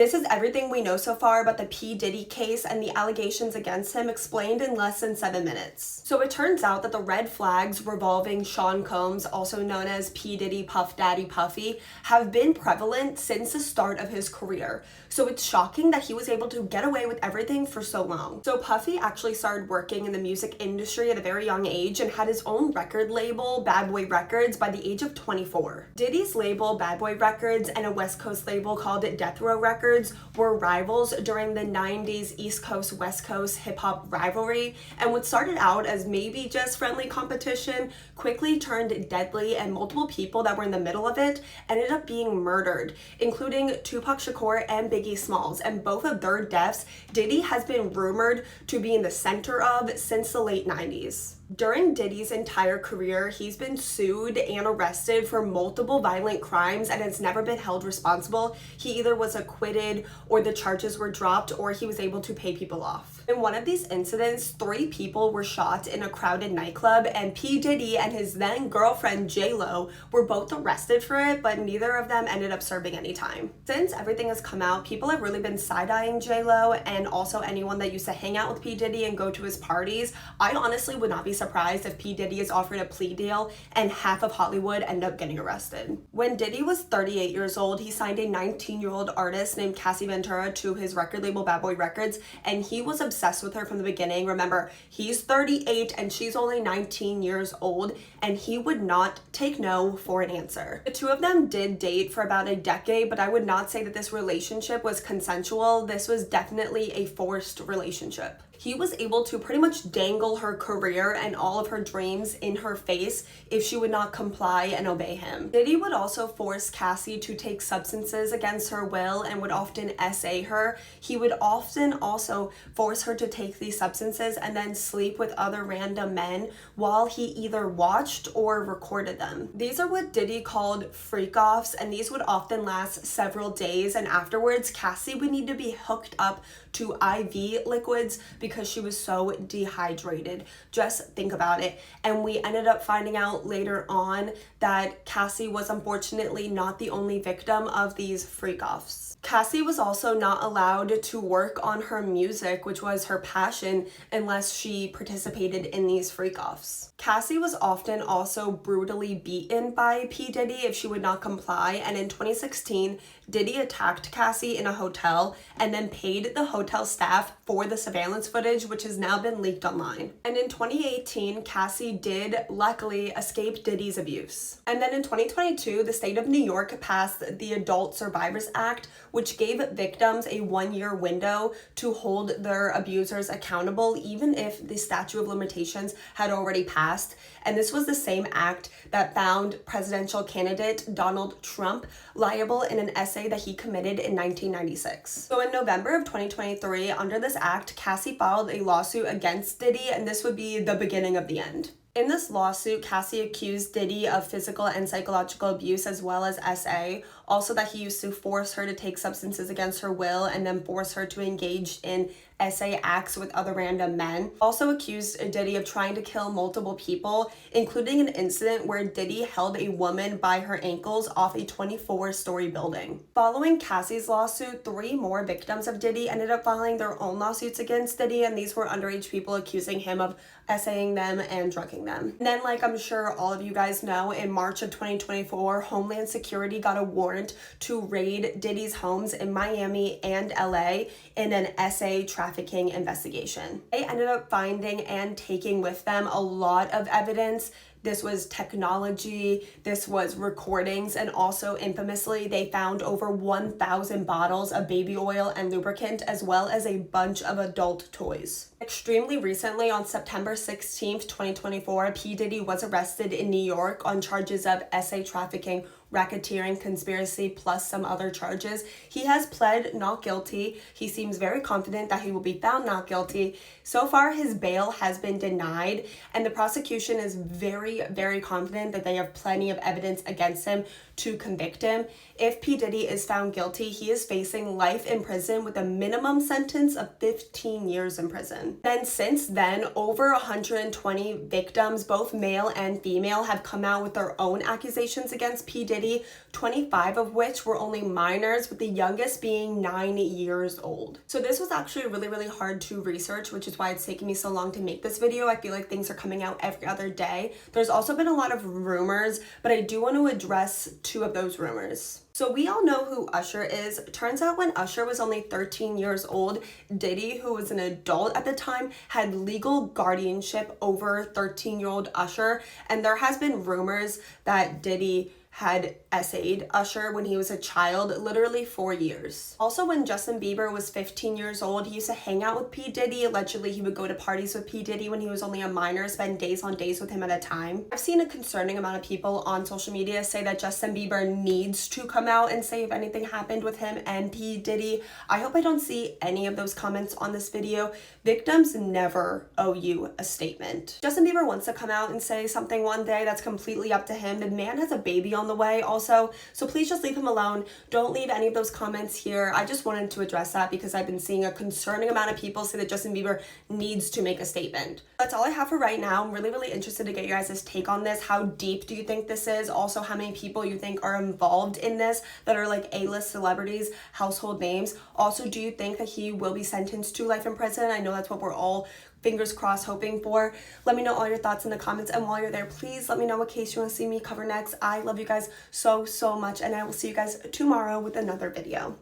This is everything we know so far about the P. Diddy case and the allegations against him explained in less than 7 minutes. So it turns out that the red flags revolving Sean Combs, also known as P. Diddy Puff Daddy Puffy, have been prevalent since the start of his career. So it's shocking that he was able to get away with everything for so long. So Puffy actually started working in the music industry at a very young age and had his own record label, Bad Boy Records, by the age of 24. Diddy's label, Bad Boy Records, and a West Coast label called Death Row Records were rivals during the 90s East Coast West Coast hip-hop rivalry, and what started out as maybe just friendly competition quickly turned deadly, and multiple people that were in the middle of it ended up being murdered, including Tupac Shakur and Biggie Smalls, and both of their deaths Diddy has been rumored to be in the center of since the late 90s. During Diddy's entire career, he's been sued and arrested for multiple violent crimes and has never been held responsible. He either was acquitted or the charges were dropped or he was able to pay people off. In one of these incidents, 3 people were shot in a crowded nightclub, and P. Diddy and his then girlfriend J-Lo were both arrested for it, but neither of them ended up serving any time. Since everything has come out, people have really been side-eyeing J-Lo and also anyone that used to hang out with P. Diddy and go to his parties. I honestly would not be surprised if P. Diddy is offered a plea deal and half of Hollywood end up getting arrested. When Diddy was 38 years old, he signed a 19-year-old artist named Cassie Ventura to his record label Bad Boy Records, and he was obsessed with her from the beginning. Remember, he's 38 and she's only 19 years old, and he would not take no for an answer. The two of them did date for about a decade, but I would not say that this relationship was consensual. This was definitely a forced relationship. He was able to pretty much dangle her career and all of her dreams in her face if she would not comply and obey him. Diddy would also force Cassie to take substances against her will and would often SA her. He would often also force her to take these substances and then sleep with other random men while he either watched or recorded them. These are what Diddy called freak-offs, and these would often last several days, and afterwards Cassie would need to be hooked up to IV liquids because she was so dehydrated. Just think about it. And we ended up finding out later on that Cassie was unfortunately not the only victim of these freak-offs. Cassie was also not allowed to work on her music, which was her passion, unless she participated in these freak-offs. Cassie was often also brutally beaten by P. Diddy if she would not comply, and in 2016, Diddy attacked Cassie in a hotel and then paid the hotel staff for the surveillance footage, which has now been leaked online. And in 2018, Cassie did luckily escape Diddy's abuse. And then in 2022, the state of New York passed the Adult Survivors Act, which gave victims a 1-year window to hold their abusers accountable, even if the statute of limitations had already passed. And this was the same act that found presidential candidate Donald Trump liable in an essay that he committed in 1996. So in November of 2023, under this act, Cassie filed a lawsuit against Diddy, and this would be the beginning of the end. In this lawsuit, Cassie accused Diddy of physical and psychological abuse as well as SA, also that he used to force her to take substances against her will and then force her to engage in SA acts with other random men. Also accused Diddy of trying to kill multiple people, including an incident where Diddy held a woman by her ankles off a 24-story building. Following Cassie's lawsuit, 3 more victims of Diddy ended up filing their own lawsuits against Diddy, and these were underage people accusing him of SAing them and drugging them. And then, like I'm sure all of you guys know, in March of 2024, Homeland Security got a warrant to raid Diddy's homes in Miami and LA in an SA trafficking investigation. They ended up finding and taking with them a lot of evidence. This was technology, this was recordings, and also infamously, they found over 1,000 bottles of baby oil and lubricant, as well as a bunch of adult toys. Extremely recently, on September 16th, 2024, P. Diddy was arrested in New York on charges of SA trafficking, racketeering, conspiracy, plus some other charges. He has pled not guilty. He seems very confident that he will be found not guilty. So far, his bail has been denied, and the prosecution is very, very confident that they have plenty of evidence against him to convict him. If P. Diddy is found guilty, he is facing life in prison with a minimum sentence of 15 years in prison. Then since then, over 120 victims, both male and female, have come out with their own accusations against P. Diddy Diddy, 25 of which were only minors, with the youngest being 9 years old. So this was actually really hard to research, which is why it's taking me so long to make this video. I feel like things are coming out every other day. There's also been a lot of rumors, but I do want to address 2 of those rumors. So we all know who Usher is. Turns out when Usher was only 13 years old, Diddy, who was an adult at the time, had legal guardianship over 13-year-old Usher. And there has been rumors that Diddy had essayed Usher when he was a child, literally 4 years. Also, when Justin Bieber was 15 years old, he used to hang out with P. Diddy. Allegedly, he would go to parties with P. Diddy when he was only a minor, spend days on days with him at a time. I've seen a concerning amount of people on social media say that Justin Bieber needs to come out and say if anything happened with him and P. Diddy. I hope I don't see any of those comments on this video. Victims never owe you a statement. Justin Bieber wants to come out and say something one day. That's completely up to him. The man has a baby on the way also, so please just leave him alone. Don't leave any of those comments here. I just wanted to address that because I've been seeing a concerning amount of people say that Justin Bieber needs to make a statement. That's all I have for right now. I'm really interested to get you guys' take on this. How deep do you think this is? Also, how many people you think are involved in this that are like A-list celebrities, household names? Also, do you think that he will be sentenced to life in prison? I know that's what we're all fingers crossed hoping for. Let me know all your thoughts in the comments, and while you're there, please let me know what case you want to see me cover next. I love you guys so much, and I will see you guys tomorrow with another video.